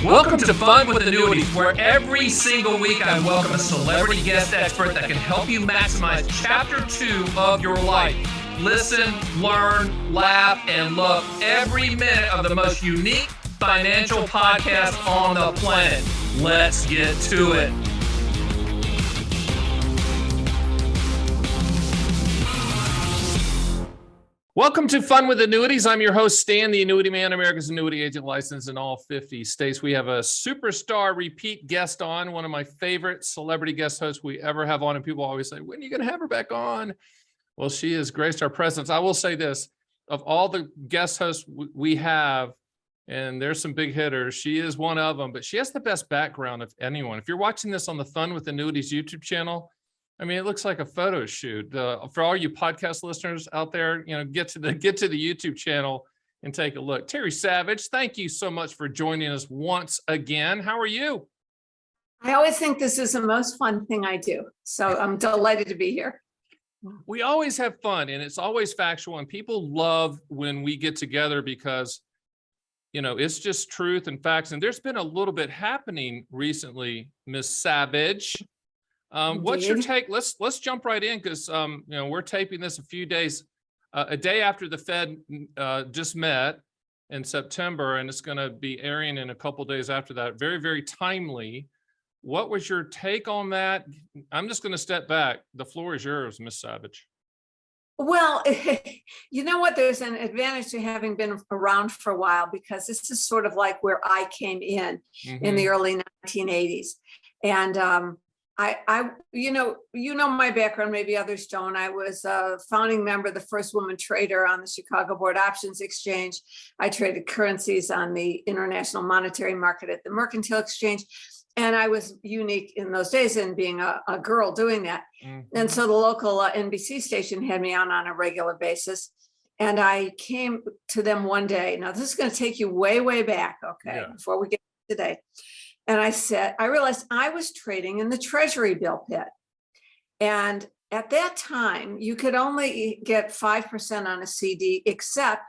Welcome to Fun with Annuities, where every single week I welcome a celebrity guest expert that can help you maximize Chapter 2 of your life. Listen, learn, laugh, and love every minute of the most unique financial podcast on the planet. Let's get to it. Welcome to Fun with Annuities. I'm your host, Stan, the Annuity Man, America's annuity agent licensed in all 50 states. We have a superstar repeat guest on, one of my favorite celebrity guest hosts we ever have on. And people always say, when are you going to have her back on? Well, she has graced our presence. I will say this, of all the guest hosts we have, and there's some big hitters, she is one of them, but she has the best background of anyone. If you're watching this on the Fun with Annuities YouTube channel, I mean, it looks like a photo shoot. For all you podcast listeners out there, get to the YouTube channel and take a look. Terry Savage, thank you so much for joining us once again. How are you? I always think this is the most fun thing I do. So I'm delighted to be here. We always have fun, and it's always factual, and people love when we get together because, it's just truth and facts. And there's been a little bit happening recently, Miss Savage. What's your take? Let's jump right in because we're taping this a day after the Fed just met in September, and it's going to be airing in a couple days after that. Very, very timely. What was your take on that? I'm just going to step back. The floor is yours, Miss Savage. Well, you know what? There's an advantage to having been around for a while because this is sort of like where I came in the early 1980s, and you know my background, maybe others don't. I was a founding member, the first woman trader on the Chicago Board Options Exchange. I traded currencies on the International Monetary Market at the Mercantile Exchange. And I was unique in those days in being a girl doing that. And so the local NBC station had me on a regular basis. And I came to them one day. Now, this is going to take you way, way back, before we get to today. And I realized I was trading in the Treasury bill pit. And at that time, you could only get 5% on a CD, except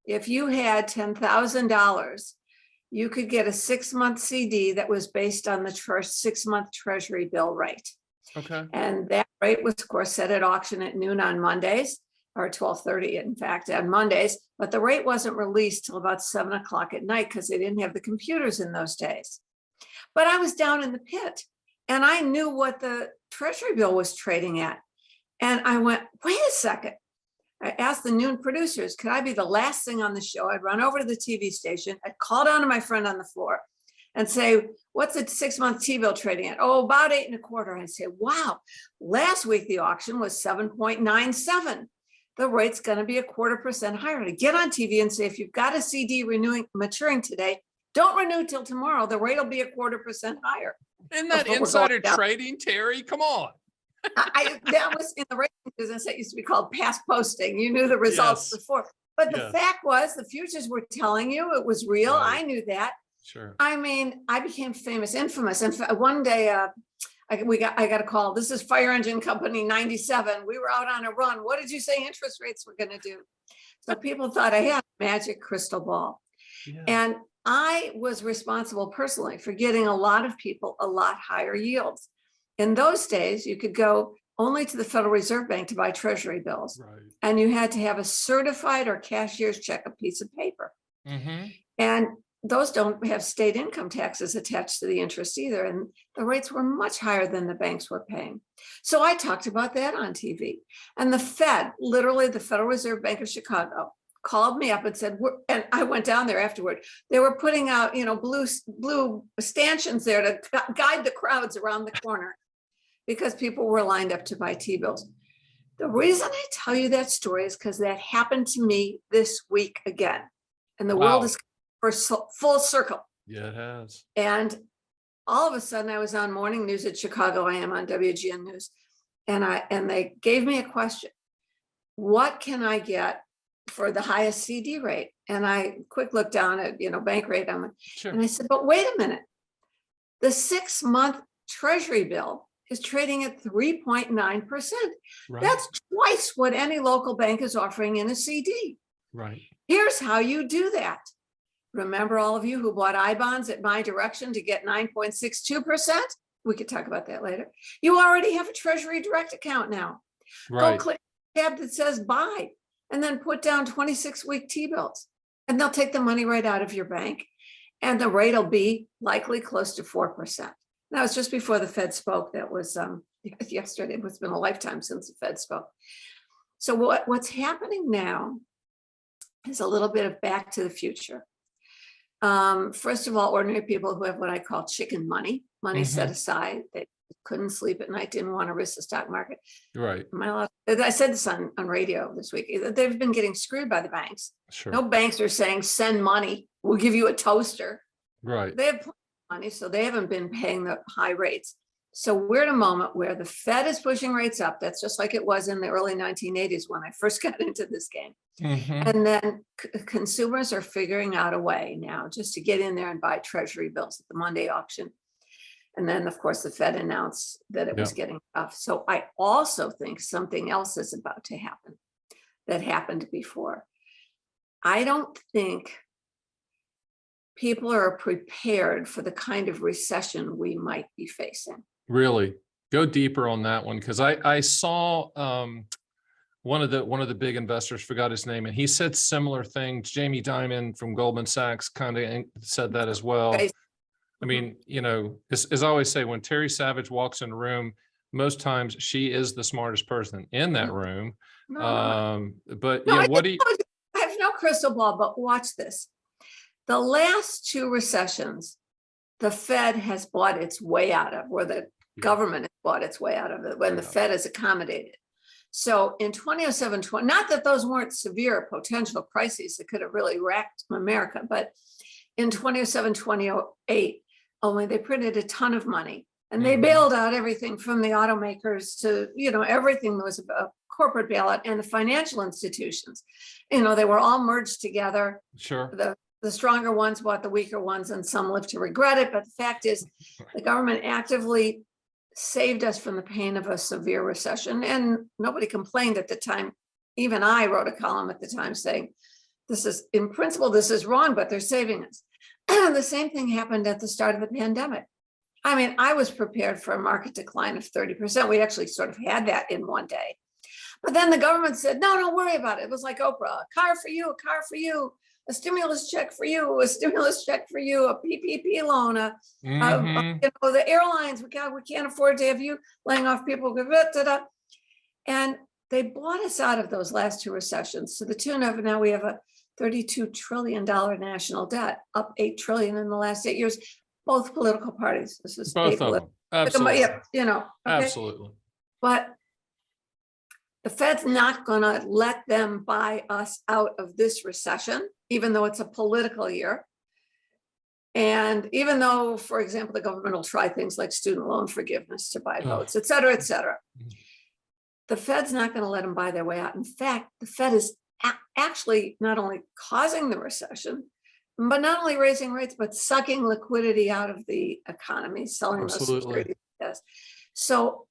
if you had $10,000, you could get a 6-month CD that was based on the 6-month Treasury bill rate. Okay. And that rate was, of course, set at auction at noon on Mondays, or 12:30, in fact, on Mondays. But the rate wasn't released till about 7 o'clock at night because they didn't have the computers in those days. But I was down in the pit and I knew what the Treasury bill was trading at. And I went, wait a second. I asked the noon producers, could I be the last thing on the show? I'd run over to the TV station. I'd call down to my friend on the floor and say, what's the 6-month T-bill trading at? Oh, about 8 1/4. I'd say, wow, last week the auction was 7.97. The rate's going to be 1/4% higher. To get on TV and say, if you've got a CD maturing today, don't renew till tomorrow. The rate will be 1/4% higher. Isn't that insider trading, Terry? Come on. That was in the rating business. That used to be called past posting. You knew the results before. But the fact was the futures were telling you it was real. Right. I knew that. Sure. I mean, I became famous, infamous. And one day I got a call. This is Fire Engine Company 97. We were out on a run. What did you say interest rates were going to do? So people thought I had a magic crystal ball. Yeah. And I was responsible personally for getting a lot of people a lot higher yields. In those days, you could go only to the Federal Reserve Bank to buy Treasury bills. Right. And you had to have a certified or cashier's check, a piece of paper. And those don't have state income taxes attached to the interest either. And the rates were much higher than the banks were paying. So I talked about that on TV. And the Fed, literally the Federal Reserve Bank of Chicago, called me up and said, and I went down there afterward. They were putting out, blue stanchions there to guide the crowds around the corner because people were lined up to buy T-bills. The reason I tell you that story is because that happened to me this week again. And the world is for full circle. Yeah, it has. And all of a sudden I was on morning news at Chicago. I am on WGN News. And they gave me a question. What can I get for the highest CD rate? And I quick looked down at, bank rate. And I said, but wait a minute. The 6-month Treasury bill is trading at 3.9%. Right. That's twice what any local bank is offering in a CD. Right. Here's how you do that. Remember all of you who bought I-bonds at my direction to get 9.62%? We could talk about that later. You already have a Treasury Direct account now. Go Right. click the tab that says buy and then put down 26-week T-bills and they'll take the money right out of your bank and the rate will be likely close to 4%. Now it's just before the Fed spoke. That was yesterday. It's been a lifetime since the Fed spoke. So what's happening now is a little bit of back to the future. First of all, ordinary people who have what I call chicken money set aside. They couldn't sleep at night, didn't want to risk the stock market. Right. I said this on radio this week. They've been getting screwed by the banks. Sure. No banks are saying, send money, we'll give you a toaster. Right. They have plenty of money, so they haven't been paying the high rates. So we're at a moment where the Fed is pushing rates up. That's just like it was in the early 1980s when I first got into this game. And then consumers are figuring out a way now just to get in there and buy Treasury bills at the Monday auction. And then, of course, the Fed announced that it was getting tough. So I also think something else is about to happen that happened before. I don't think people are prepared for the kind of recession we might be facing. Really? Go deeper on that one, because I saw one of the big investors, forgot his name, and he said similar things. Jamie Dimon from Goldman Sachs kind of said that as well. I mean, you know, as I always say, when Terry Savage walks in a room, most times she is the smartest person in that room. But No, yeah, what do you? I have no crystal ball, but watch this. The last two recessions, the Fed has bought its way out of, or the government has bought its way out of it when the Fed has accommodated. So in 2007, not that those weren't severe potential crises that could have really wrecked America, but in 2007, 2008, only they printed a ton of money and they bailed out everything from the automakers to, you know, everything that was a corporate bailout, and the financial institutions, you know, they were all merged together. Sure. The stronger ones bought the weaker ones, and some live to regret it. But the fact is, the government actively saved us from the pain of a severe recession. And nobody complained at the time. Even I wrote a column at the time saying, this is, in principle, this is wrong, but they're saving us. The same thing happened at the start of the pandemic. I mean, I was prepared for a market decline of 30%. We actually sort of had that in one day. But then the government said, no, don't worry about it. It was like Oprah, a car for you, a car for you, a stimulus check for you, a stimulus check for you, a PPP loan, you know, the airlines, we can't afford to have you laying off people. And they bought us out of those last two recessions to the tune of, now we have a $32 trillion national debt, up $8 trillion in the last 8 years, both political parties. This is Both of them. Absolutely. Yeah, you know, okay? Absolutely. But the Fed's not going to let them buy us out of this recession, even though it's a political year. And even though, for example, the government will try things like student loan forgiveness to buy votes, et cetera, et cetera. The Fed's not going to let them buy their way out. In fact, the Fed is actually not only causing the recession, but not only raising rates, but sucking liquidity out of the economy, selling those securities. So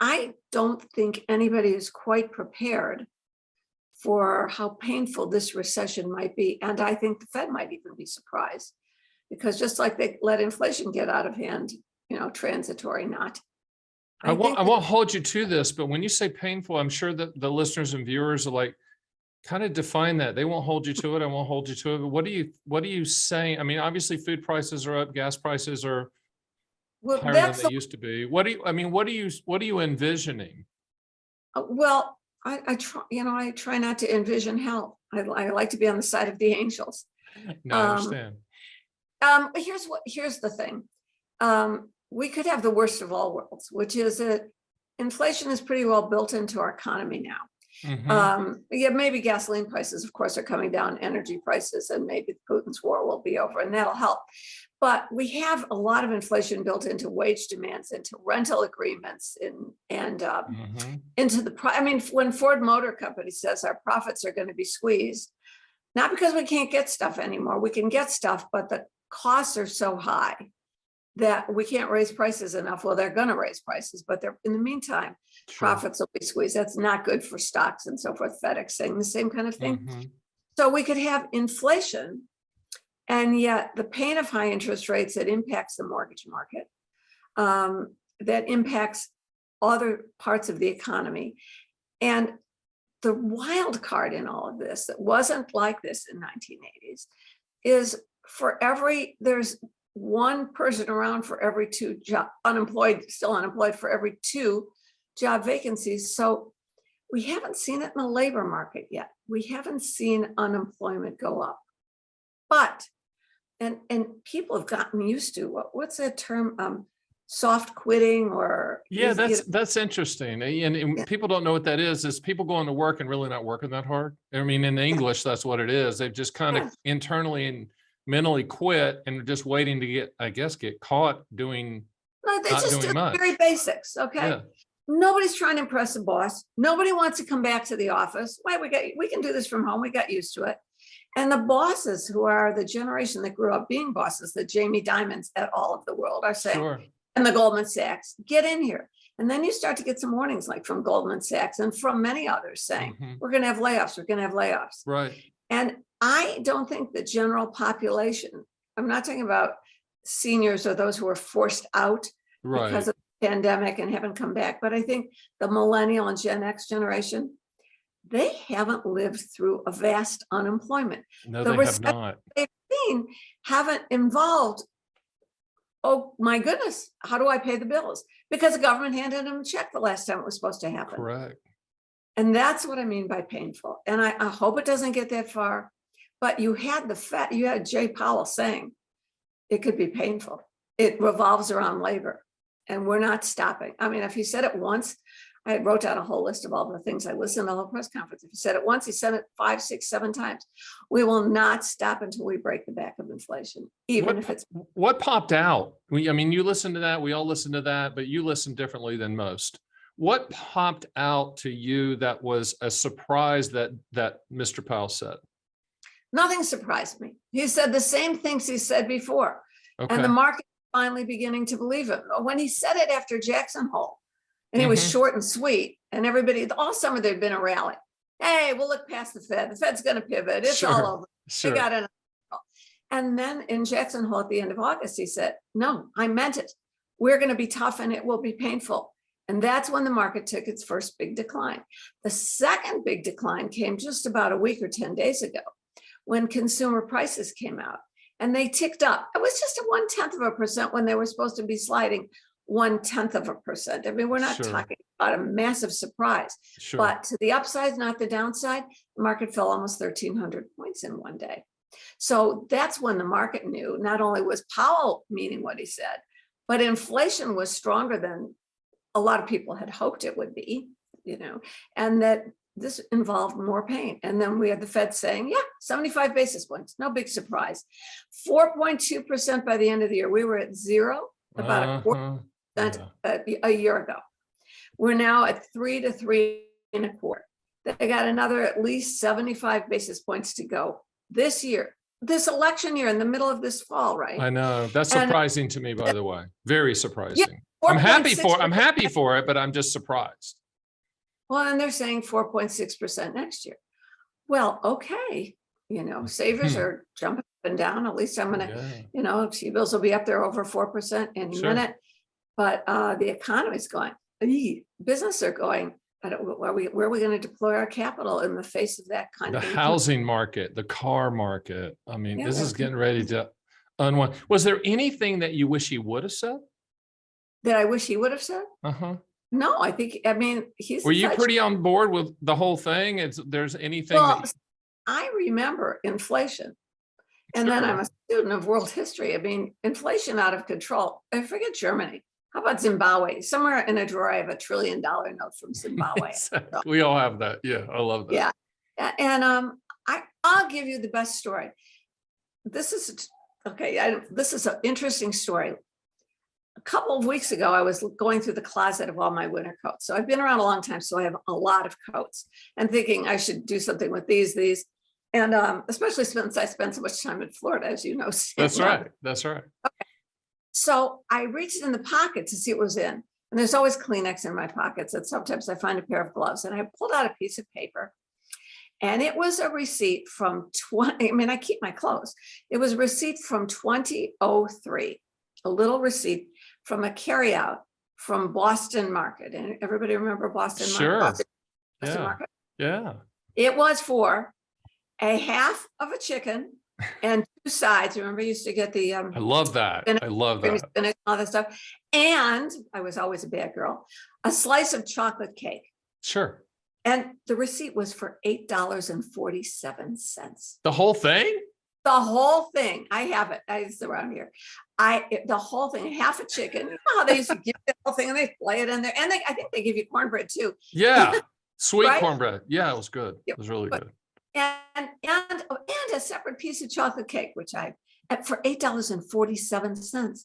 I don't think anybody is quite prepared for how painful this recession might be. And I think the Fed might even be surprised, because just like they let inflation get out of hand, you know, transitory, not. I won't hold you to this, but when you say painful, I'm sure that the listeners and viewers are like, kind of define that. They won't hold you to it. I won't hold you to it. But what are you saying? I mean, obviously food prices are up, gas prices are higher than they used to be. What are you envisioning? Well, I try not to envision hell. I like to be on the side of the angels. No, I understand. Here's the thing. We could have the worst of all worlds, which is that inflation is pretty well built into our economy now. Yeah, maybe gasoline prices, of course, are coming down, energy prices, and maybe Putin's war will be over, and that'll help. But we have a lot of inflation built into wage demands, into rental agreements, and into the. I mean, when Ford Motor Company says our profits are going to be squeezed, not because we can't get stuff anymore. We can get stuff, but the costs are so high that we can't raise prices enough. Well, they're going to raise prices, but they're, in the meantime, profits will be squeezed. That's not good for stocks and so forth. FedEx saying the same kind of thing. So we could have inflation And yet the pain of high interest rates that impacts the mortgage market, that impacts other parts of the economy. And the wild card in all of this that wasn't like this in 1980s is there's one person around for every two still unemployed for every two job vacancies. So we haven't seen it in the labor market yet. We haven't seen unemployment go up, but, and people have gotten used to, what's that term? Soft quitting or. Yeah, that's interesting. And people don't know what that is people going to work and really not working that hard. I mean, in English, that's what it is. They've just kind of internally and mentally quit and just waiting to get caught doing. No, they just do very basics. Okay. Yeah. Nobody's trying to impress the boss. Nobody wants to come back to the office. Why we can do this from home. We got used to it. And the bosses who are the generation that grew up being bosses, the Jamie Dimons et al. Of the world are saying, sure. And the Goldman Sachs, get in here. And then you start to get some warnings like from Goldman Sachs and from many others saying, we're going to have layoffs. We're going to have layoffs. Right. And I don't think the general population, I'm not talking about seniors or those who were forced out because of the pandemic and haven't come back, but I think the millennial and Gen X generation, they haven't lived through a vast unemployment. No, they have not. They've seen haven't involved, oh my goodness, how do I pay the bills? Because the government handed them a check the last time it was supposed to happen. Correct. And that's what I mean by painful. And I hope it doesn't get that far, but you had you had Jay Powell saying it could be painful. It revolves around labor and we're not stopping. I mean, if he said it once, I wrote down a whole list of all the things I listened to the whole press conference. If he said it once, he said it 5, 6, 7 times. We will not stop until we break the back of inflation, even if it's. What popped out? I mean, you listened to that. We all listened to that, but you listened differently than most. What popped out to you that was a surprise that Mr. Powell said? Nothing surprised me. He said the same things he said before. Okay. And the market finally beginning to believe him. When he said it after Jackson Hole, and it was short and sweet, and everybody, all summer there'd been a rally. Hey, we'll look past the Fed. The Fed's going to pivot. It's all over. They got it. And then in Jackson Hole at the end of August, he said, no, I meant it. We're going to be tough and it will be painful. And that's when the market took its first big decline. The second big decline came just about a week or 10 days ago when consumer prices came out and they ticked up. It was just a 0.1% when they were supposed to be sliding 0.1%. I mean, we're not talking about a massive surprise, but to the upside, not the downside, the market fell almost 1,300 points in one day. So that's when the market knew not only was Powell meaning what he said, but inflation was stronger than a lot of people had hoped it would be, and that this involved more pain. And then we had the Fed saying, yeah, 75 basis points, no big surprise. 4.2% by the end of the year. We were at zero about 4% a year ago. We're now at 3 to 3.25. They got another at least 75 basis points to go this year, this election year in the middle of this fall, right? I know. That's surprising to me, by the way. Very surprising. Yeah, I'm happy for it, but I'm just surprised. Well, and they're saying 4.6% next year. Well, okay. Savers are jumping up and down. At least I'm going to, T-bills will be up there over 4% in a minute. But the economy's going, business are going, where are we going to deploy our capital in the face of that kind of housing market, the car market? I mean, this is getting ready to unwind. Was there anything that you wish he would have said? That I wish he would have said? No, Were you pretty on board with the whole thing? There's anything I remember inflation. And then I'm a student of world history. I mean, inflation out of control. I forget Germany. How about Zimbabwe? Somewhere in a drawer, I have $1 trillion note from Zimbabwe. We all have that. Yeah, I love that. Yeah, and I'll give you the best story. This is this is an interesting story. A couple of weeks ago, I was going through the closet of all my winter coats. So I've been around a long time, so I have a lot of coats, and thinking I should do something with these, and especially since I spent so much time in Florida, as you know. That's right. That's right. Okay. So I reached in the pocket to see what was in. And there's always Kleenex in my pockets. And sometimes I find a pair of gloves. And I pulled out a piece of paper. And it was a receipt from I keep my clothes. It was a receipt from 2003, a little receipt from a carryout from Boston Market. And everybody remember Boston Sure. Market? Boston Yeah. Market. Yeah. It was for a half of a chicken and 2 sides. Remember, you used to get the I love that. I love creamy that. spinach, all that stuff. And I was always a bad girl, a slice of chocolate cake. Sure. And the receipt was for $8.47. The whole thing? The whole thing. I have it. It's around here. The whole thing, half a chicken. You know how they used to give the whole thing and they play it in there. And I think they give you cornbread too. Yeah. Sweet Right? cornbread. Yeah, it was good. Yep. It was really good. And a separate piece of chocolate cake, which for $8.47.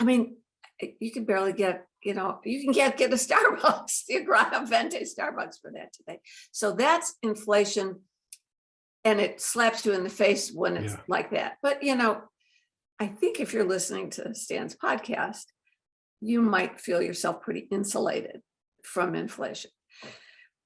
I mean, you can barely get, you can get a Starbucks, you grab a Venti Starbucks for that today. So that's inflation. And it slaps you in the face when it's like that. But, I think if you're listening to Stan's podcast, you might feel yourself pretty insulated from inflation.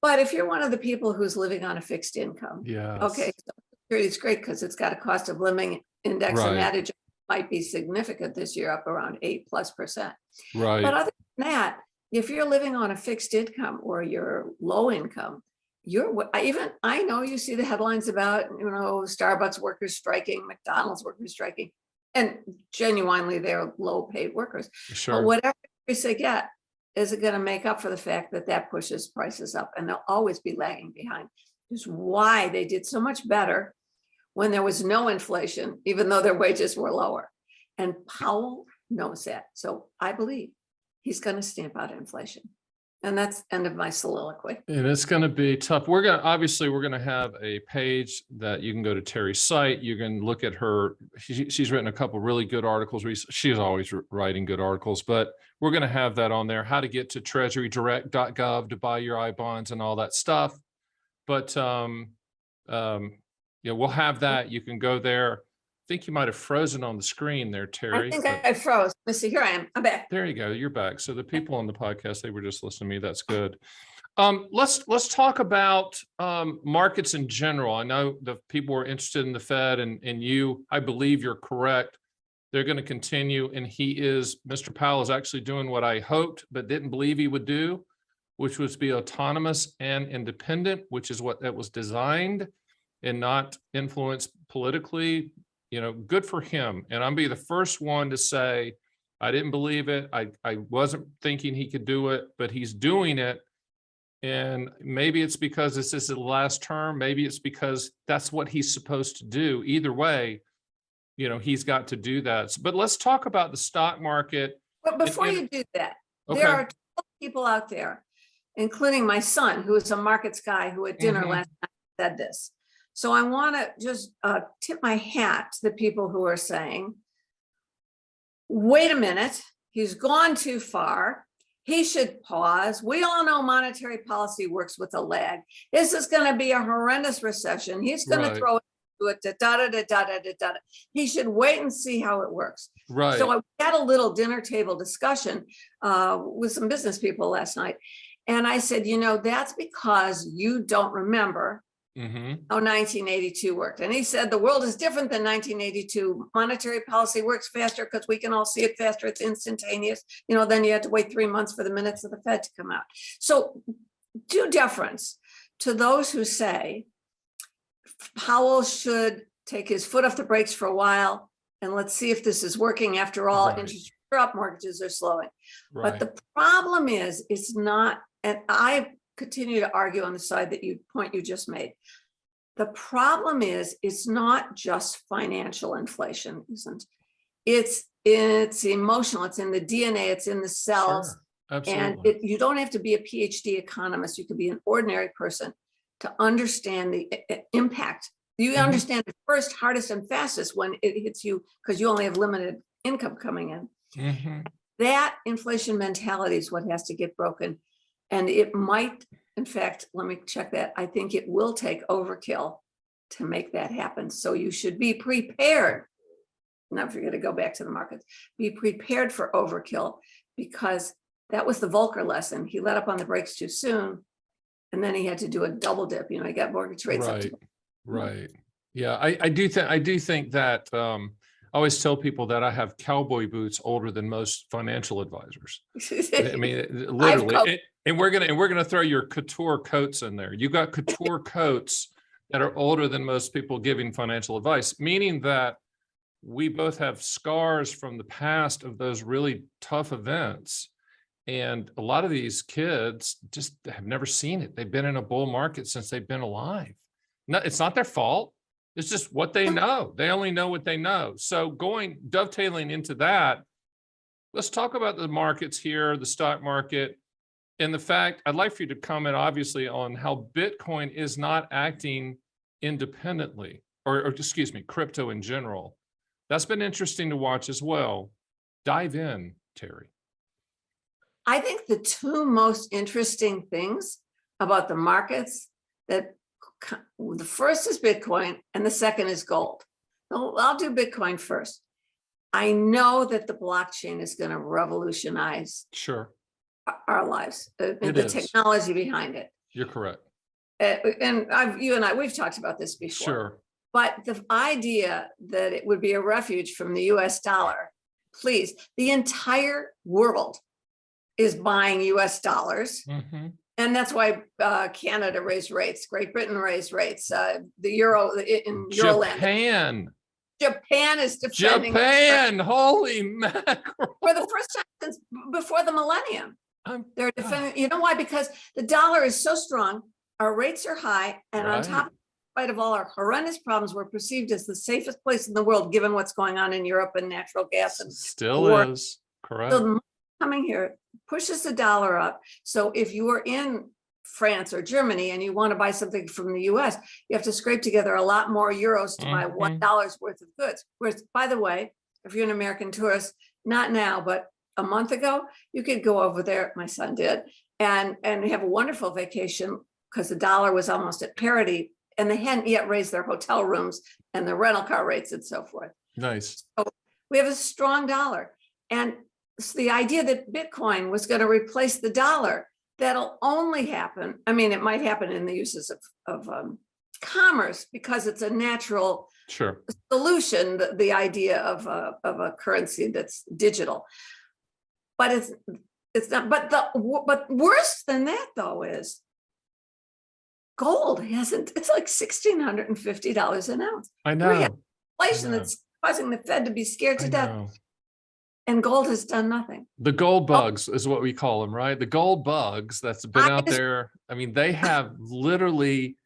But if you're one of the people who's living on a fixed income, okay, so it's great because it's got a cost of living index, and that adjustment might be significant this year, up around 8+%. Right. But other than that, if you're living on a fixed income or you're low income, I know you see the headlines about, Starbucks workers striking, McDonald's workers striking, and genuinely they're low paid workers. Sure. But whatever increase they get, is it going to make up for the fact that pushes prices up, and they'll always be lagging behind? Is why they did so much better when there was no inflation, even though their wages were lower. And Powell knows that. So I believe he's going to stamp out inflation. And that's the end of my soliloquy. And it's going to be tough. We're going to have a page that you can go to Terry's site. You can look at her. She's written a couple really good articles. She's always writing good articles, but we're going to have that on there, how to get to treasurydirect.gov to buy your I-bonds and all that stuff. But, we'll have that. You can go there. I think you might've frozen on the screen there, Terry. I think I froze. Let's see, here I am. I'm back. There you go. You're back. So the people on the podcast, they were just listening to me. That's good. Let's talk about markets in general. I know the people are interested in the Fed, and I believe you're correct. They're going to continue, and Mr. Powell is actually doing what I hoped but didn't believe he would do, which was be autonomous and independent, which is what that was designed, and not influenced politically. Good for him. And I'll be the first one to say, I didn't believe it. I wasn't thinking he could do it, but he's doing it. And maybe it's because this is the last term. Maybe it's because that's what he's supposed to do. Either way, he's got to do that. But let's talk about the stock market. But before you do that, there are 12 people out there, including my son, who is a markets guy, who at dinner last night said this. So I want to just tip my hat to the people who are saying, wait a minute, he's gone too far. He should pause. We all know monetary policy works with a lag. This is going to be a horrendous recession. He's going to throw it into it. He should wait and see how it works. Right. So I had a little dinner table discussion with some business people last night. And I said, that's because you don't remember how 1982 worked. And he said, the world is different than 1982. Monetary policy works faster because we can all see it faster. It's instantaneous. Then you have to wait 3 months for the minutes of the Fed to come out. So due deference to those who say Powell should take his foot off the brakes for a while, and let's see if this is working. After all, interest rates are up, mortgages are slowing. But the problem is, it's not, and I continue to argue on the side that you just made. The problem is, it's not just financial inflation, isn't it? It's emotional. It's in the DNA. It's in the cells. Sure, absolutely. And you don't have to be a PhD economist. You could be an ordinary person to understand the impact. You understand it first, hardest, and fastest when it hits you, because you only have limited income coming in. That inflation mentality is what has to get broken. And it might, in fact, let me check that. I think it will take overkill to make that happen. So you should be prepared. Now, if you're going to go back to the markets, be prepared for overkill, because that was the Volcker lesson. He let up on the brakes too soon, And then he had to do a double dip, he got mortgage rates up to. Right. Yeah, I do think that I always tell people that I have cowboy boots older than most financial advisors. I mean, literally, and we're gonna throw your couture coats in there. You got couture coats that are older than most people giving financial advice, meaning that we both have scars from the past of those really tough events. And a lot of these kids just have never seen it. They've been in a bull market since they've been alive. No, it's not their fault. It's just what they know. They only know what they know. So dovetailing into that, let's talk about the markets here, the stock market, and the fact I'd like for you to comment obviously on how Bitcoin is not acting independently, or excuse me, crypto in general. That's been interesting to watch as well. Dive in, Terry. I think the two most interesting things about the markets that the first is Bitcoin and the second is gold. I'll do Bitcoin first. I know that the blockchain is going to revolutionize our lives, the technology behind it. You're correct. And you and I, we've talked about this before. Sure. But the idea that it would be a refuge from the US dollar, please, the entire world is buying US dollars. And that's why Canada raised rates, Great Britain raised rates, the euro in Euroland. Japan is defending. Holy mackerel. For the first time since before the millennium. They're defending, you know why? Because the dollar is so strong, our rates are high, and on top of spite of all our horrendous problems, we're perceived as the safest place in the world, given what's going on in Europe and natural gas. And still is, correct. So the money coming here pushes the dollar up. So if you are in France or Germany and you want to buy something from the US, you have to scrape together a lot more euros to buy $1 worth of goods. Whereas, by the way, if you're an American tourist, not now, but a month ago, you could go over there, my son did, and have a wonderful vacation because the dollar was almost at parity. And they hadn't yet raised their hotel rooms and the rental car rates and so forth. Nice. So we have a strong dollar. And so the idea that Bitcoin was going to replace the dollar, that'll only happen. I mean, it might happen in the uses of commerce because it's a natural solution, the idea of a currency that's digital. But it's not. But worse than that, though, is gold hasn't. It's like $1,650 an ounce. I know. We have inflation that's causing the Fed to be scared to death. And gold has done nothing. The gold bugs is what we call them, right? The gold bugs that's been out there. I mean, they have literally,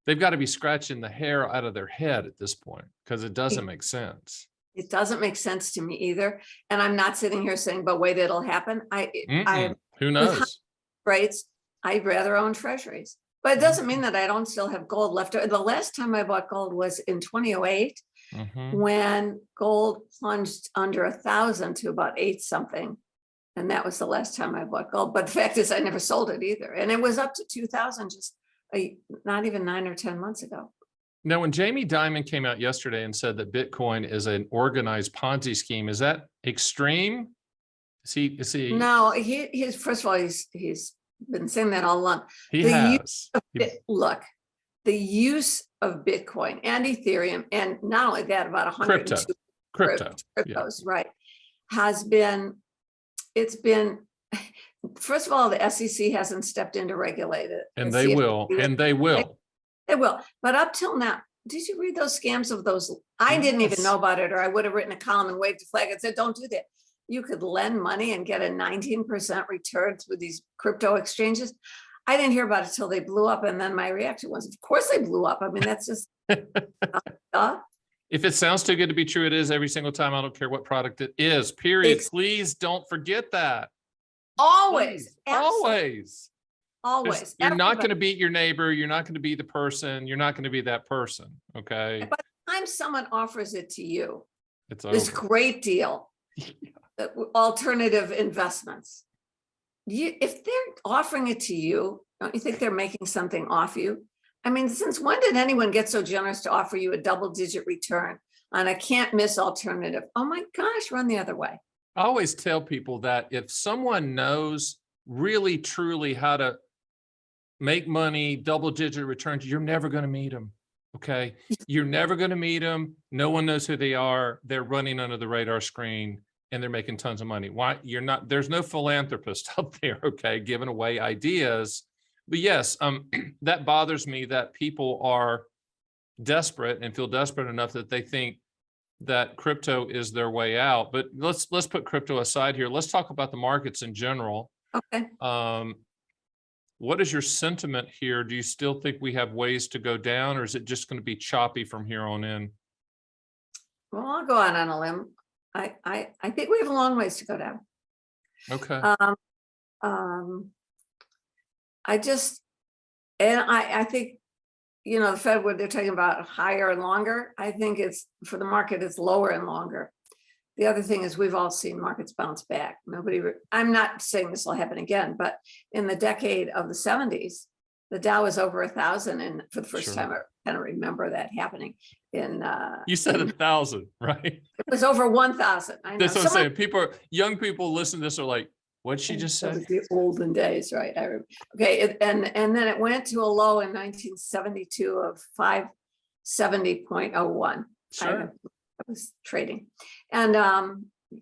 they've got to be scratching the hair out of their head at this point because it doesn't make sense. It doesn't make sense to me either. And I'm not sitting here saying, but wait, it'll happen. Who knows? Rates, I'd rather own treasuries. But it doesn't mean that I don't still have gold left. The last time I bought gold was in 2008. When gold plunged under 1,000 to about 8 something. And that was the last time I bought gold. But the fact is I never sold it either. And it was up to 2,000 just not even 9 or 10 months ago. Now, when Jamie Dimon came out yesterday and said that Bitcoin is an organized Ponzi scheme, is that extreme? Is he? No, he's first of all, he's been saying that all along. Look, the use of Bitcoin and Ethereum, and not only that, about 102 cryptos, right, has been, it's been, first of all, the SEC hasn't stepped in to regulate it. And they will, They will. But up till now, did you read those scams of those? I didn't even know about it, or I would have written a column and waved a flag and said, don't do that. You could lend money and get a 19% return through these crypto exchanges. I didn't hear about it till they blew up. And then my reaction was, of course they blew up. I mean, that's just. If it sounds too good to be true, it is every single time. I don't care what product it is, period. Please don't forget that. Always. Always. Always. You're not going to beat your neighbor. You're not going to be the person. You're not going to be that person. Okay. By the time someone offers it to you, it's this great deal, alternative investments. If they're offering it to you, don't you think they're making something off you? I mean, since when did anyone get so generous to offer you a double-digit return on a can't-miss alternative? Oh my gosh, run the other way. I always tell people that if someone knows really, truly how to make money, double-digit returns, you're never going to meet them. Okay. You're never going to meet them. No one knows who they are. They're running under the radar screen and they're making tons of money. Why? You're not, there's no philanthropist out there, okay, giving away ideas. But yes, that bothers me that people are desperate and feel desperate enough that they think that crypto is their way out. But let's put crypto aside here. Let's talk about the markets in general. Okay. What is your sentiment here? Do you still think we have ways to go down, or is it just going to be choppy from here on in? Well, I'll go out on a limb. I think we have a long ways to go down. Okay. I think, you know, the Fed, when they're talking about higher and longer, I think it's for the market, it's lower and longer. The other thing is we've all seen markets bounce back. I'm not saying this will happen again, but in the decade of the 70s, the Dow was over 1,000. And for the first time, I kind of remember that happening in. You said 1,000, right? It was over 1,000. I know. That's what I'm saying. Young people listen to this are like, what'd she just say? The olden days, right? Okay. And then it went to a low in 1972 of 570.01. Sure. I was trading. And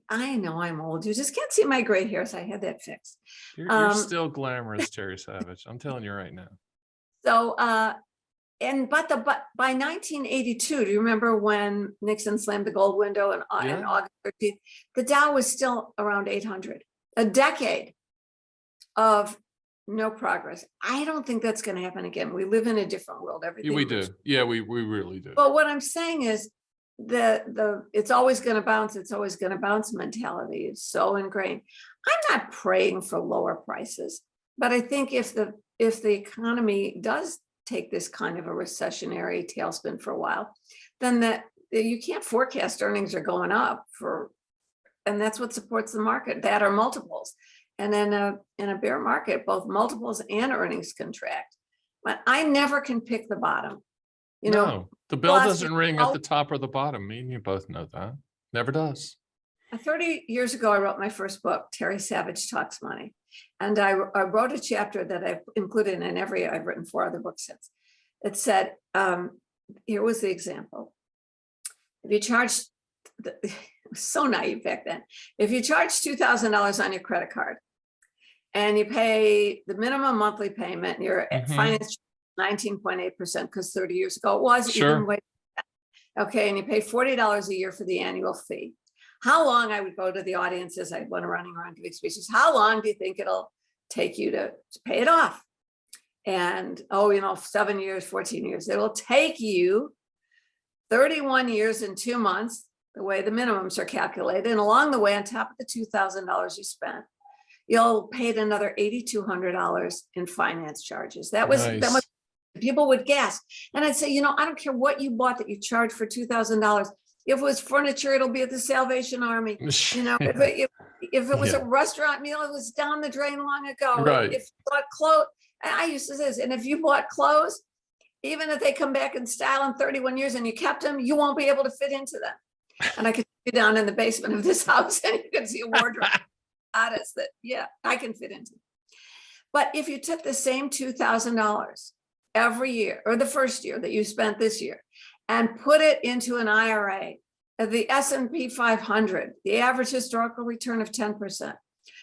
I know I'm old. You just can't see my gray hairs. I had that fixed. You're still glamorous, Terry Savage. I'm telling you right now. So, but by 1982, do you remember when Nixon slammed the gold window in August 13th? The Dow was still around 800. A decade of no progress. I don't think that's going to happen again. We live in a different world. Everything we do. Yeah, we really do. But what I'm saying is the it's always going to bounce. It's always going to bounce mentality is so ingrained. I'm not praying for lower prices, but I think if the economy does take this kind of a recessionary tailspin for a while, then that you can't forecast earnings are going up and that's what supports the market, that are multiples. And in a bear market, both multiples and earnings contract. But I never can pick the bottom. You know, the bell doesn't ring at the top or the bottom. Me and you both know that. Never does. 30 years ago, I wrote my first book, Terry Savage Talks Money. And I wrote a chapter that I've included in I've written 4 other books since. It said, here was the example. If you charge, it was so naive back then. If you charge $2,000 on your credit card and you pay the minimum monthly payment, you're at finance 19.8% because 30 years ago it was even way. Okay, and you pay $40 a year for the annual fee. How long, I would go to the audiences, I went running around giving speeches, how long do you think it'll take you to pay it off? And 7 years, 14 years. It'll take you 31 years and 2 months, the way the minimums are calculated. And along the way, on top of the $2,000 you spent, you'll pay another $8,200 in finance charges. That was people would gasp. And I'd say, I don't care what you bought that you charged for $2,000. If it was furniture, it'll be at the Salvation Army. If it was a restaurant meal, it was down the drain long ago. Right. If you bought clothes, I used to say this, and if you bought clothes, even if they come back in style in 31 years and you kept them, you won't be able to fit into them. And I could be down in the basement of this house and you can see a wardrobe. Honest that, I can fit into. But if you took the same $2,000 every year, or the first year that you spent this year, and put it into an IRA, the S&P 500, the average historical return of 10%,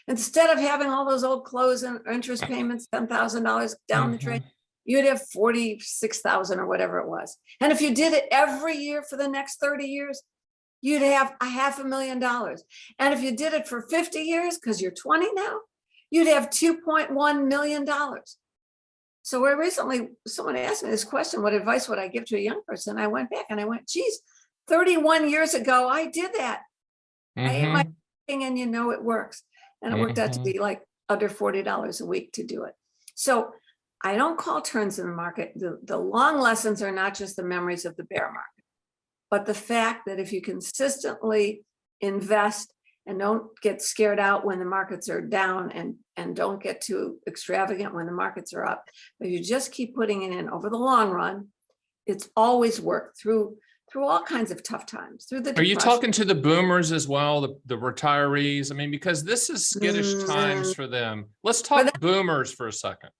instead of having all those old clothes and interest payments, $10,000 down the drain, you'd have 46,000 or whatever it was. And if you did it every year for the next 30 years, you'd have $500,000. And if you did it for 50 years, because you're 20 now, you'd have $2.1 million. So where recently someone asked me this question, what advice would I give to a young person? I went back and I went, geez, 31 years ago, I did that. I ate my thing and it works. And it worked out to be like under $40 a week to do it. So I don't call turns in the market. The long lessons are not just the memories of the bear market, but the fact that if you consistently invest and don't get scared out when the markets are down and don't get too extravagant when the markets are up, but you just keep putting it in over the long run, it's always worked through all kinds of tough times. Are you talking to the boomers as well, the retirees? I mean, because this is skittish times for them. Let's talk boomers for a second.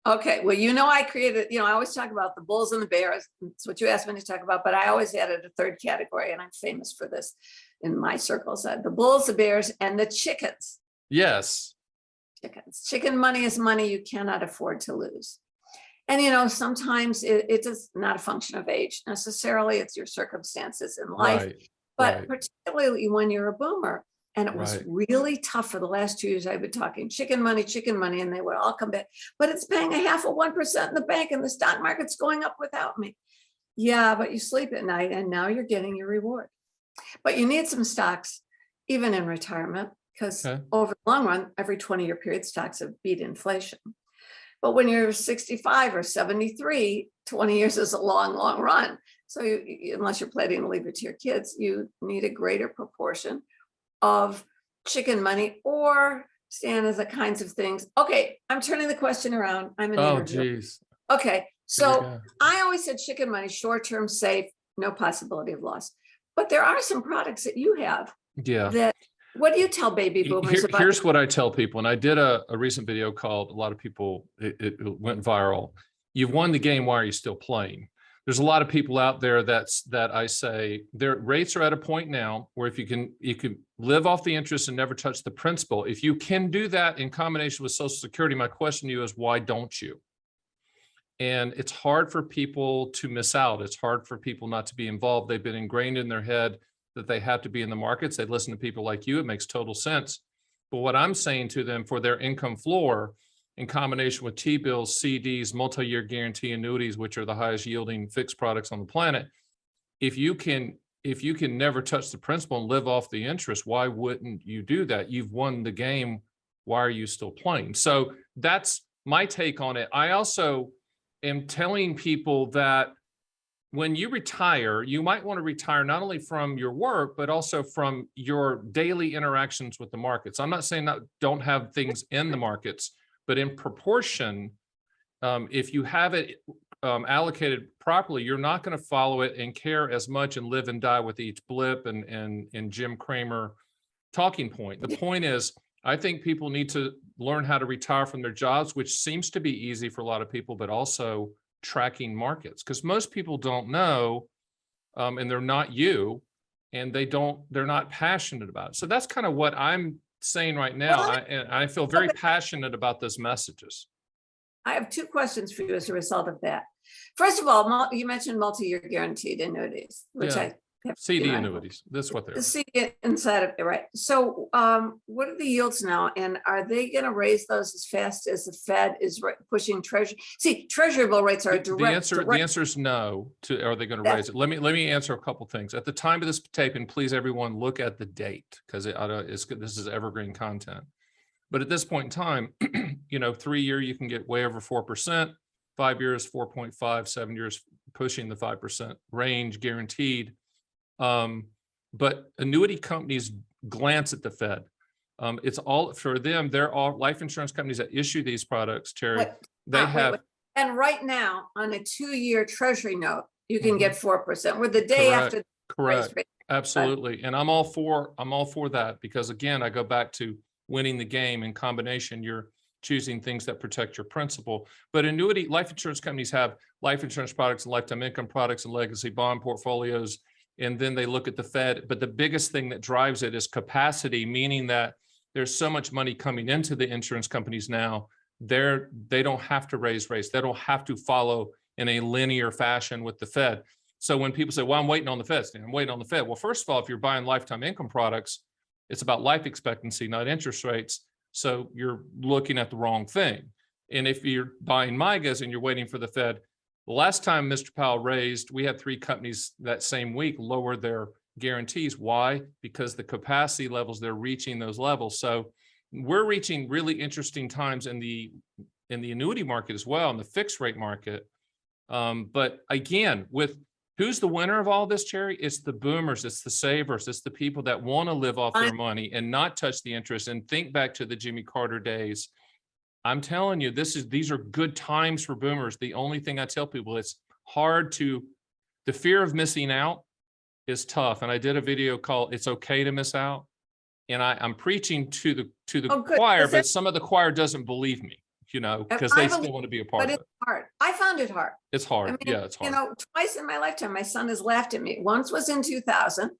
Okay, well, I created, I always talk about the bulls and the bears. That's what you asked me to talk about, but I always added a third category, and I'm famous for this in my circles. The bulls, the bears, and the chickens. Yes. Chickens. Chicken money is money you cannot afford to lose. And, sometimes it's just not a function of age necessarily. It's your circumstances in life. Right. But Right. particularly when you're a boomer. And it was Right. really tough for the last 2 years. I've been talking chicken money, and they would all come back. But it's paying 0.5% in the bank, and the stock market's going up without me. Yeah, but you sleep at night, and now you're getting your reward. But you need some stocks, even in retirement, because Okay. over the long run, every 20-year period, stocks have beat inflation. But when you're 65 or 73, 20 years is a long, long run. So unless you're planning to leave it to your kids, you need a greater proportion of chicken money, or Stan, as the kinds of things. Okay, I'm turning the question around. I'm an Oh, interviewer. geez. Okay, Here we so go. I always said chicken money, short-term, safe, no possibility of loss. But there are some products that you have Yeah. that, what do you tell baby boomers about? Here's what I tell people, and I did a recent video called, a lot of people, it went viral. You've won the game, why are you still playing? There's a lot of people out there that I say their rates are at a point now where if you can live off the interest and never touch the principal. If you can do that in combination with Social Security, my question to you is, why don't you? And it's hard for people to miss out. It's hard for people not to be involved. They've been ingrained in their head that they have to be in the markets. They listen to people like you. It makes total sense. But what I'm saying to them, for their income floor, in combination with T-bills, CDs, multi-year guarantee annuities, which are the highest yielding fixed products on the planet, if you can never touch the principal and live off the interest, why wouldn't you do that? You've won the game. Why are you still playing? So that's my take on it. I also am telling people that when you retire, you might want to retire not only from your work, but also from your daily interactions with the markets. I'm not saying that don't have things in the markets, but in proportion, if you have it allocated properly, you're not going to follow it and care as much and live and die with each blip and Jim Cramer talking point. The point is, I think people need to learn how to retire from their jobs, which seems to be easy for a lot of people, but also tracking markets, because most people don't know, and they're not you, and they're not passionate about it. So that's kind of what I'm saying right now. I feel very passionate about those messages. I have 2 questions for you as a result of that. First of all, you mentioned multi-year guaranteed annuities, which I have CD annuities. That's what they're. The CD inside of it, right? So what are the yields now? And are they going to raise those as fast as the Fed is pushing Treasury? See, Treasury bill rates are direct. The answer is no. Are they going to raise it? Let me answer a couple things. At the time of this tape, and please everyone look at the date, because this is evergreen content. But at this point in time, 3-year you can get way over 4%, 5 years 4.5, 7 years pushing the 5% range guaranteed. But annuity companies glance at the Fed. It's all for them. They're all life insurance companies that issue these products, Terry. And right now on a 2-year Treasury note, you can get 4%. We're the day after. Correct. Absolutely. And I'm all for that, because again, I go back to winning the game. In combination, you're choosing things that protect your principal. But life insurance companies have life insurance products and lifetime income products and legacy bond portfolios. And then they look at the Fed. But the biggest thing that drives it is capacity, meaning that there's so much money coming into the insurance companies now, they don't have to raise rates. They don't have to follow in a linear fashion with the Fed. So when people say, well, I'm waiting on the Fed, I'm waiting on the Fed. Well, first of all, if you're buying lifetime income products, it's about life expectancy, not interest rates. So you're looking at the wrong thing. And if you're buying MYGAs and you're waiting for the Fed, the last time Mr. Powell raised, we had 3 companies that same week lower their guarantees. Why? Because the capacity levels, they're reaching those levels. So we're reaching really interesting times in the annuity market as well, in the fixed rate market. But again, who's the winner of all this, Cherry? It's the boomers, it's the savers, it's the people that want to live off their money and not touch the interest and think back to the Jimmy Carter days. I'm telling you, these are good times for boomers. The only thing I tell people, it's hard the fear of missing out is tough. And I did a video called "It's Okay to Miss Out." And I'm preaching to the choir, but some of the choir doesn't believe me. you know, And because I they believe- still want to be a part But of it's it. hard. I found it hard. It's hard. I mean, Yeah, it's hard. You know, twice in my lifetime, my son has laughed at me. Once was in 2000.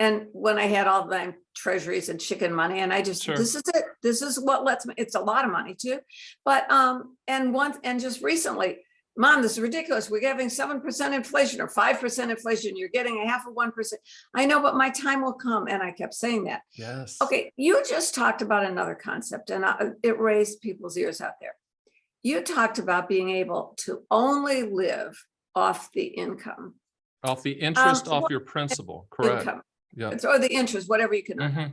And when I had all my treasuries and chicken money, and I just, Sure. this is it. This is what lets me, it's a lot of money too. But, and just recently, Mom, this is ridiculous. We're having 7% inflation or 5% inflation. You're getting a half of 1%. I know, but my time will come. And I kept saying that. Yes. Okay, you just talked about another concept, and it raised people's ears out there. You talked about being able to only live off the income. Off the interest, off what- your principal, correct? Income. Yeah. Or the interest, whatever you can earn. Mhm.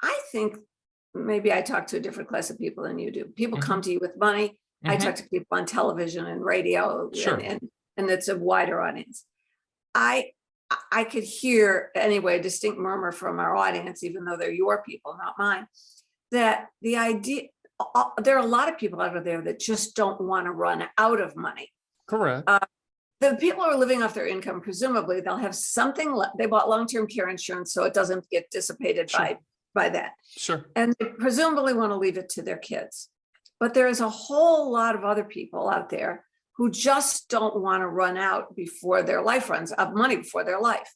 I think maybe I talk to a different class of people than you do. People Mhm. come to you with money. I Mhm. talk to people on television and radio, Sure. and it's a wider audience. I could hear anyway a distinct murmur from our audience, even though they're your people, not mine, that the idea, there are a lot of people out there that just don't want to run out of money. Correct. The people who are living off their income, presumably they'll have something left. They bought long-term care insurance, so it doesn't get dissipated Sure. by that. Sure. And they presumably want to leave it to their kids. But there is a whole lot of other people out there who just don't want to run out before their life runs out of money before their life.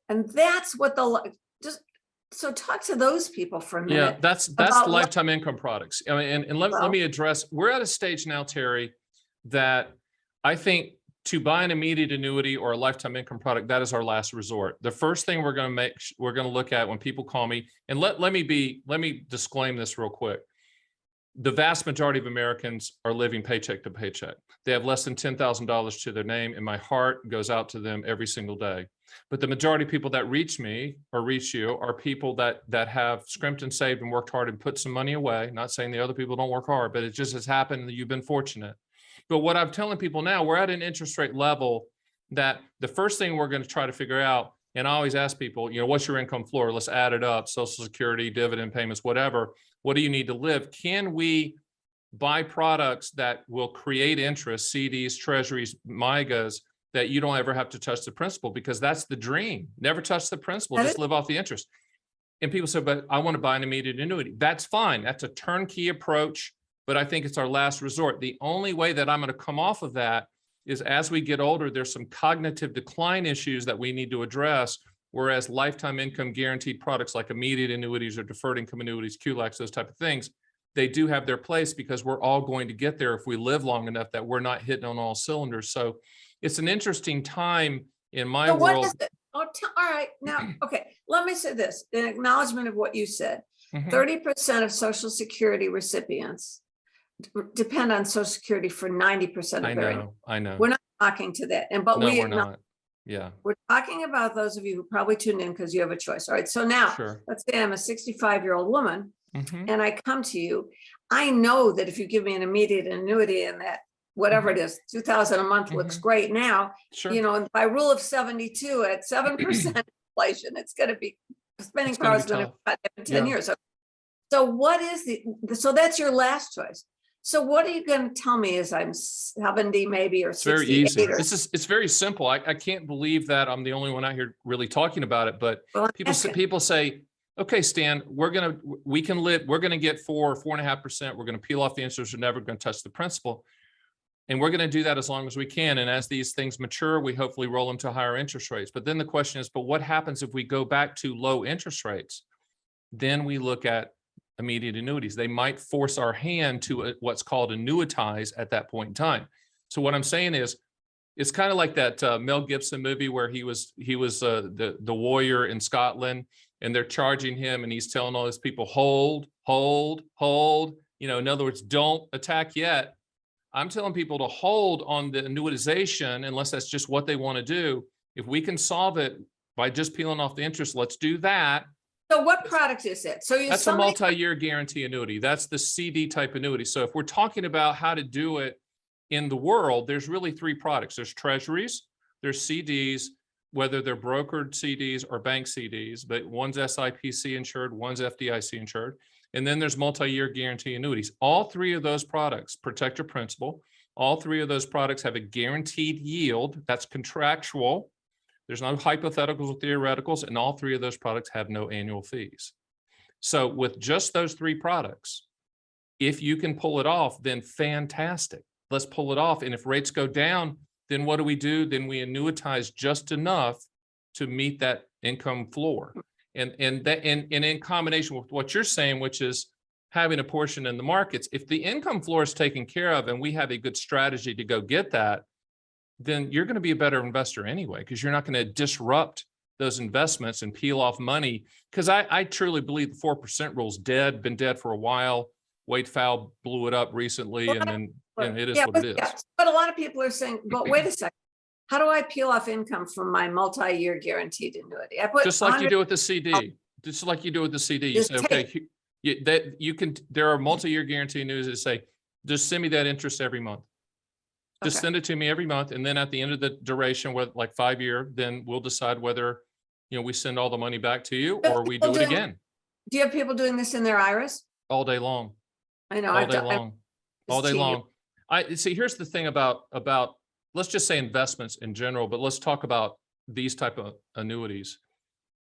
And that's what so talk to those people for a minute. Yeah, that's about lifetime income products. I mean, and let Well- me address, we're at a stage now, Terry, that I think to buy an immediate annuity or a lifetime income product, that is our last resort. The first thing we're going to look at when people call me, and let me disclaim this real quick. The vast majority of Americans are living paycheck to paycheck. They have less than $10,000 to their name, and my heart goes out to them every single day. But the majority of people that reach me or reach you are people that have scrimped and saved and worked hard and put some money away. Not saying the other people don't work hard, but it just has happened that you've been fortunate. But what I'm telling people now, we're at an interest rate level that the first thing we're going to try to figure out, and I always ask people, you know, what's your income floor? Let's add it up, Social Security, dividend payments, whatever. What do you need to live? Can we buy products that will create interest, CDs, treasuries, MIGAs, that you don't ever have to touch the principal? Because that's the dream. Never touch the principal, just live off the interest. And people say, but I want to buy an immediate annuity. That's fine. That's a turnkey approach, but I think it's our last resort. The only way that I'm going to come off of that is as we get older, there's some cognitive decline issues that we need to address, whereas lifetime income guaranteed products like immediate annuities or deferred income annuities, QLACs, those type of things, they do have their place because we're all going to get there if we live long enough that we're not hitting on all cylinders. So it's an interesting time in my So what world. is it? All right, now, okay, let me say this, in acknowledgement of what you said. Mhm. 30% of Social Security recipients depend on Social Security for 90% of their income. I know. We're not talking to that. But No, we we're acknowledge, not. Yeah, we're talking about those of you who probably tuned in because you have a choice. All right, so now sure. let's say I'm a 65-year-old woman Mhm. and I come to you. I know that if you give me an immediate annuity and that whatever it is, 2,000 a month looks great now, Sure. you know, and by rule of 72 at 7% inflation, it's going to be, spending It's gonna power be is going to tough. cut in 10 Yeah. years. So what is so that's your last choice. So what are you going to tell me as I'm 70 maybe or It's very 68 easy. or It's very simple. I can't believe that I'm the only one out here really talking about it, but well, I'm people say, okay, Stan, we're going to get 4.5%. We're going to peel off the interest. We're never going to touch the principal. And we're going to do that as long as we can. And as these things mature, we hopefully roll them to higher interest rates. But then the question is, but what happens if we go back to low interest rates? Then we look at immediate annuities. They might force our hand to what's called annuitize at that point in time. So what I'm saying is, it's kind of like that Mel Gibson movie where he was the warrior in Scotland, and they're charging him, and he's telling all these people, hold, hold, hold. You know, in other words, don't attack yet. I'm telling people to hold on the annuitization unless that's just what they want to do. If we can solve it by just peeling off the interest, let's do that. So what product is it? So That's a multi-year guarantee annuity. That's the CD type annuity. So if we're talking about how to do it in the world, there's really three products. There's treasuries, there's CDs, whether they're brokered CDs or bank CDs, but one's SIPC insured, one's FDIC insured. And then there's multi-year guarantee annuities. All three of those products protect your principal. All three of those products have a guaranteed yield that's contractual. There's no hypotheticals or theoreticals, and all three of those products have no annual fees. So with just those three products, If you can pull it off, then fantastic. Let's pull it off. And if rates go down, then what do? Then we annuitize just enough to meet that income floor. And in combination with what you're saying, which is having a portion in the markets, if the income floor is taken care of and we have a good strategy to go get that, then you're going to be a better investor anyway, because you're not going to disrupt those investments and peel off money. Because I truly believe the 4% rule is dead, been dead for a while. Wade Fowl blew it up recently, and then it is what it is. But a lot of people are saying, but wait a second, how do I peel off income from my multi-year guaranteed annuity? I put just like you do with the CD. Just like you do with the CD. You say, okay, there are multi-year guarantee annuities that say, just send me that interest every month. Just send it to me every month. And then at the end of the duration, with like 5 year, then we'll decide whether, we send all the money back to you or we do it again. Do you have people doing this in their IRAs? All day long. I know. All day long. I see. Here's the thing about, let's just say investments in general, but let's talk about these type of annuities.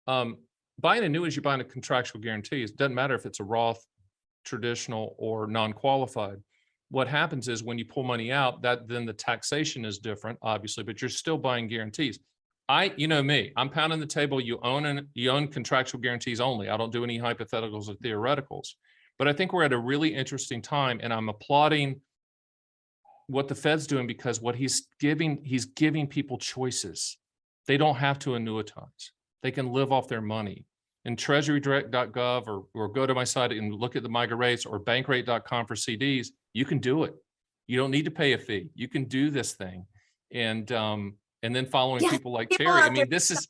Buying annuities, you're buying a contractual guarantees. It doesn't matter if it's a Roth, traditional, or non-qualified. What happens is when you pull money out, then the taxation is different, obviously, but you're still buying guarantees. You know me, I'm pounding the table. You own contractual guarantees only. I don't do any hypotheticals or theoreticals. But I think we're at a really interesting time, and I'm applauding what the Fed's doing, because what he's giving people choices. They don't have to annuitize. They can live off their money. And treasurydirect.gov or go to my site and look at the MIGA rates, or bankrate.com for CDs. You can do it. You don't need to pay a fee. You can do this thing. And then following people like Terry, I mean,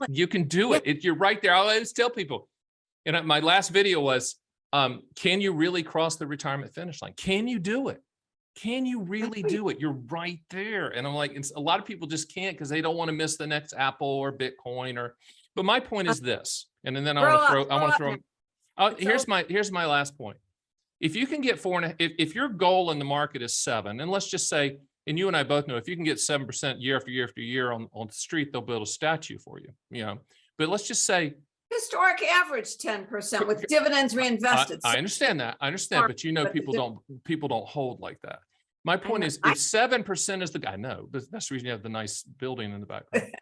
you can do it. You're right there. I always tell people, and my last video was, can you really cross the retirement finish line? Can you do it? Can you really do it? You're right there. And I'm like, a lot of people just can't, because they don't want to miss the next Apple or Bitcoin but my point is this, and then I want to throw, here's my last point. If you can get if your goal in the market is 7, and let's just say, and you and I both know, if you can get 7% year after year after year on the street, they'll build a statue for you, but let's just say historic average 10% with dividends reinvested. I understand that. But people don't hold like that. My point is, if 7% is I know, but that's the reason you have the nice building in the background.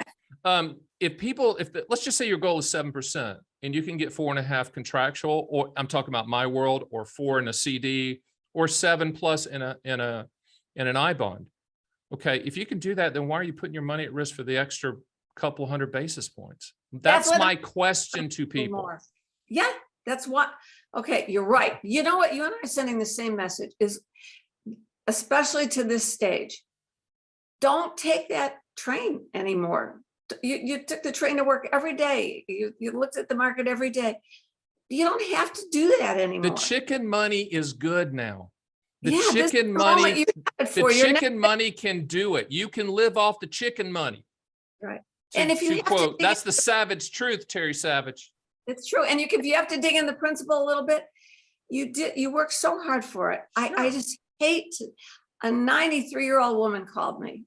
Let's just say your goal is 7% and you can get 4.5 contractual, or I'm talking about my world, or 4 in a CD, or 7+ in an I bond. Okay. If you can do that, then why are you putting your money at risk for the extra couple hundred basis points? That's my question to people. Yeah, that's what. Okay. You're right. You know what? You and I are sending the same message, is especially to this stage. Don't take that train anymore. You took the train to work every day. You looked at the market every day. You don't have to do that anymore. The chicken money is good now. The Yeah, chicken money can do it. You can live off the chicken money. Right. And if you quote, that's the savage truth, Terry Savage. It's true. And if you have to dig in the principle a little bit, you work so hard for it. Sure. I just hate a 93-year-old woman called me.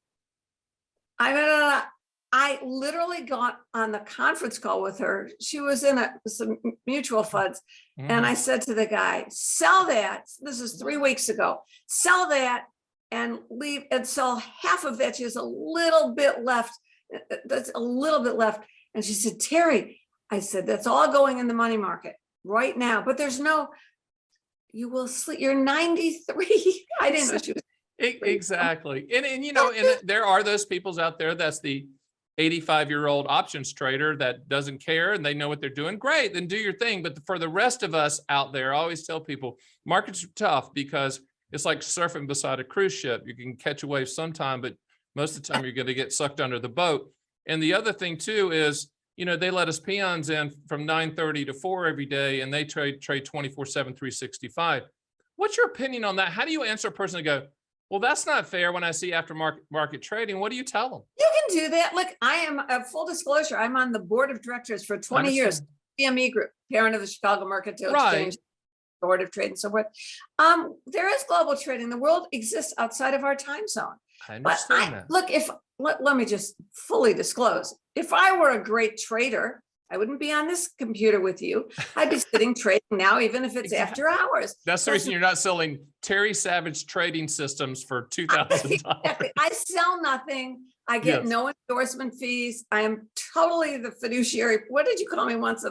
I literally got on the conference call with her. She was in some mutual funds. And I said to the guy, sell that. This is 3 weeks ago. Sell that and leave and sell half of that. She has a little bit left. That's a little bit left. And she said, Terry, I said, that's all going in the money market right now. But there's you will sleep. You're 93. I didn't know she was. Exactly. And there are those peoples out there. That's the 85-year-old options trader that doesn't care and they know what they're doing. Great, then do your thing. But for the rest of us out there, I always tell people markets are tough because it's like surfing beside a cruise ship. You can catch a wave sometime, but most of the time you're going to get sucked under the boat. And the other thing too is, they let us peons in from 9:30 to 4 every day, and they trade 24/7, 365. What's your opinion on that? How do you answer a person to go, well, that's not fair when I see aftermarket trading? What do you tell them? You can do that. Look, I am a full disclosure. I'm on the board of directors for 20 years, CME Group, parent of the Chicago Mercantile Exchange, Board of Trade and so forth. There is global trading. The world exists outside of our time zone. I understand that. Look, let me just fully disclose. If I were a great trader, I wouldn't be on this computer with you. I'd be sitting trading now, even if it's after hours. That's the reason you're not selling Terry Savage trading systems for $2,000. Exactly. I sell nothing. I get no endorsement fees. I am totally the fiduciary. What did you call me once?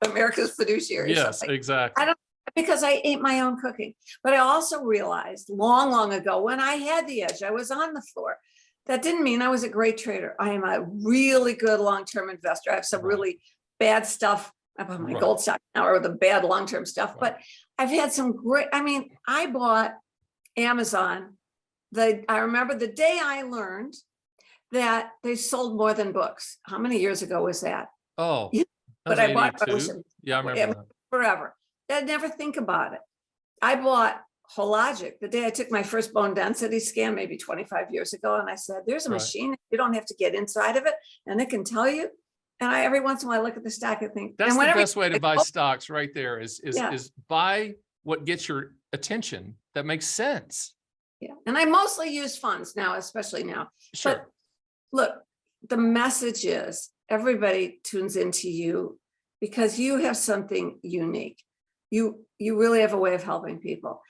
America's fiduciary. Yes, exactly. I don't, because I ate my own cooking. But I also realized long, long ago when I had the edge, I was on the floor. That didn't mean I was a great trader. I am a really good long-term investor. I have some really bad stuff about my gold stock now, or the bad long-term stuff, but I've had some great, I mean, I bought Amazon. I remember the day I learned that they sold more than books. How many years ago was that? Oh, but I bought those I remember that. Forever. I'd never think about it. I bought Hologic the day I took my first bone density scan, maybe 25 years ago. And I said, there's a machine, you don't have to get inside of it and it can tell you. And every once in a while, I look at the stock and think, that's the best way to buy stocks right there is buy what gets your attention that makes sense. Yeah. And I mostly use funds now, especially now. Sure. But look, the message is everybody tunes into you because you have something unique. You really have a way of helping people.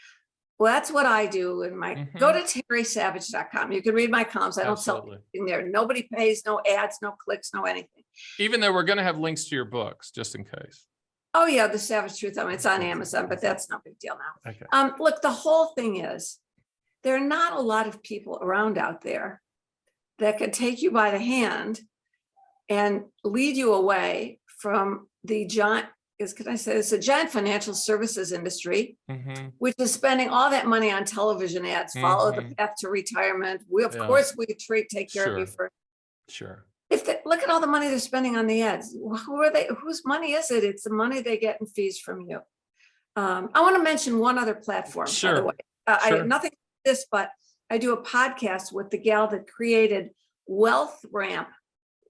Well, that's what I do in my, go to terrysavage.com. You can read my columns. I don't sell anything there. Nobody pays, no ads, no clicks, no anything. Even though we're going to have links to your books, just in case. Oh yeah, The Savage Truth. I mean, it's on Amazon, but that's no big deal now. Okay. Look, the whole thing is, there are not a lot of people around out there that could take you by the hand and lead you away from the giant, can I say it's a giant financial services industry, which is spending all that money on television ads, follow the path to retirement. We, of course, we take care of you first. Sure. Look at all the money they're spending on the ads. Who are they? Whose money is it? It's the money they get in fees from you. I want to mention one other platform, by the way. I have nothing to this, but I do a podcast with the gal that created WealthRamp,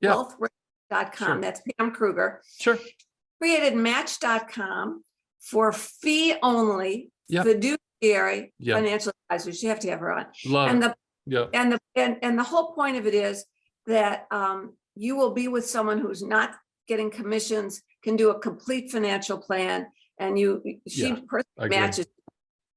wealthramp.com. That's Pam Kruger. Created Match.com for fee-only fiduciary financial advisors. You have to have her on. And the whole point of it is that you will be with someone who's not getting commissions, can do a complete financial plan, and she personally matches.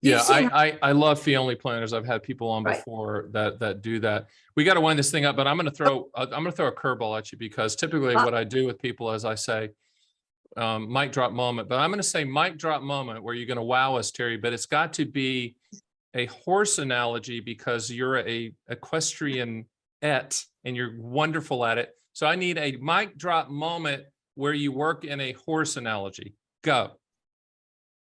Yeah, I love fee-only planners. I've had people on before that do that. We got to wind this thing up, but I'm going to throw a curveball at you, because typically what I do with people is I say, mic drop moment, but I'm going to say mic drop moment where you're going to wow us, Terry, but it's got to be a horse analogy because you're a equestrian and you're wonderful at it. So I need a mic drop moment where you work in a horse analogy. Go.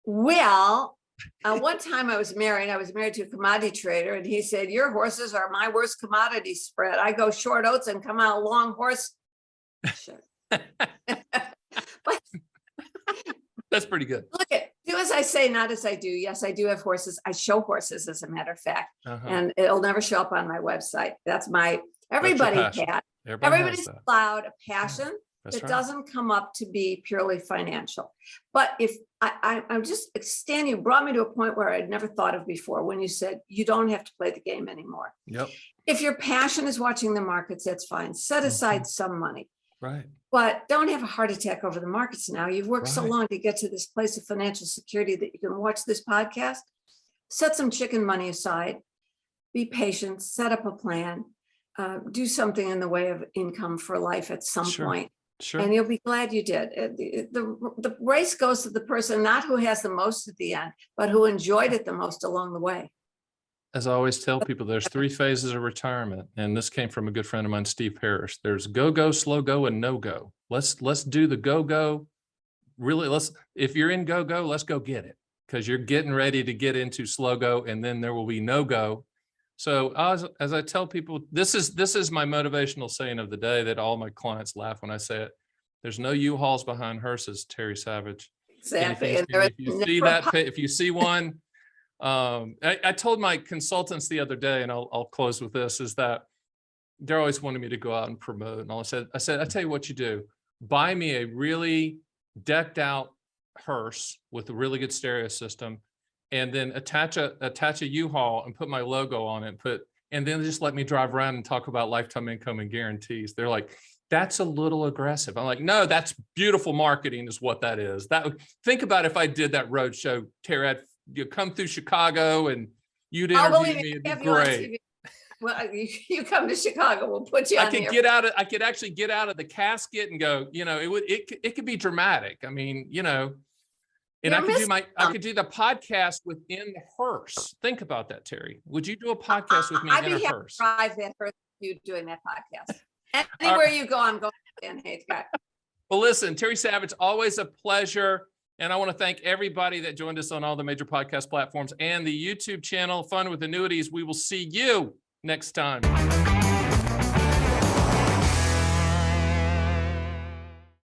Well, one time I was married to a commodity trader, and he said, your horses are my worst commodity spread. I go short oats and come out long horse. That's pretty good. Look, do as I say, not as I do. Yes, I do have horses. I show horses, as a matter of fact, and it'll never show up on my website. That's my, everybody's allowed a passion that doesn't come up to be purely financial. But if I'm just, Stan, you brought me to a point where I'd never thought of before when you said you don't have to play the game anymore. If your passion is watching the markets, that's fine. Set aside some money. But don't have a heart attack over the markets now. You've worked so long to get to this place of financial security that you can watch this podcast. Set some chicken money aside. Be patient. Set up a plan. Do something in the way of income for life at some point. And you'll be glad you did. The race goes to the person not who has the most at the end, but who enjoyed it the most along the way. As I always tell people, there's 3 phases of retirement. And this came from a good friend of mine, Steve Parrish. There's go, slow go, and no go. Let's do the go. Really, if you're in go, let's go get it, because you're getting ready to get into slow go, and then there will be no go. So as I tell people, this is my motivational saying of the day that all my clients laugh when I say it. There's no U-Hauls behind hearses, Terry Savage. Exactly. If you see one, I told my consultants the other day, and I'll close with this, is that they're always wanting me to go out and promote. And I said, I tell you what you do, buy me a really decked out hearse with a really good stereo system, and then attach a U-Haul and put my logo on it, and then just let me drive around and talk about lifetime income and guarantees. They're like, That's a little aggressive. I'm like, no, that's beautiful marketing is what that is. Think about if I did that road show, Terry, you come through Chicago and you'd interview me. It'd be great. Well, you come to Chicago, we'll put you on here. I could actually get out of the casket and go, it could be dramatic. I mean, and I could do the podcast within the hearse. Think about that, Terry. Would you do a podcast with me in a hearse? I'd be happy to drive that hearse with you doing that podcast. Anywhere you go, I'm going to Dan Hayes guy. Well, listen, Terry Savage, always a pleasure. And I want to thank everybody that joined us on all the major podcast platforms and the YouTube channel, Fun with Annuities. We will see you next time.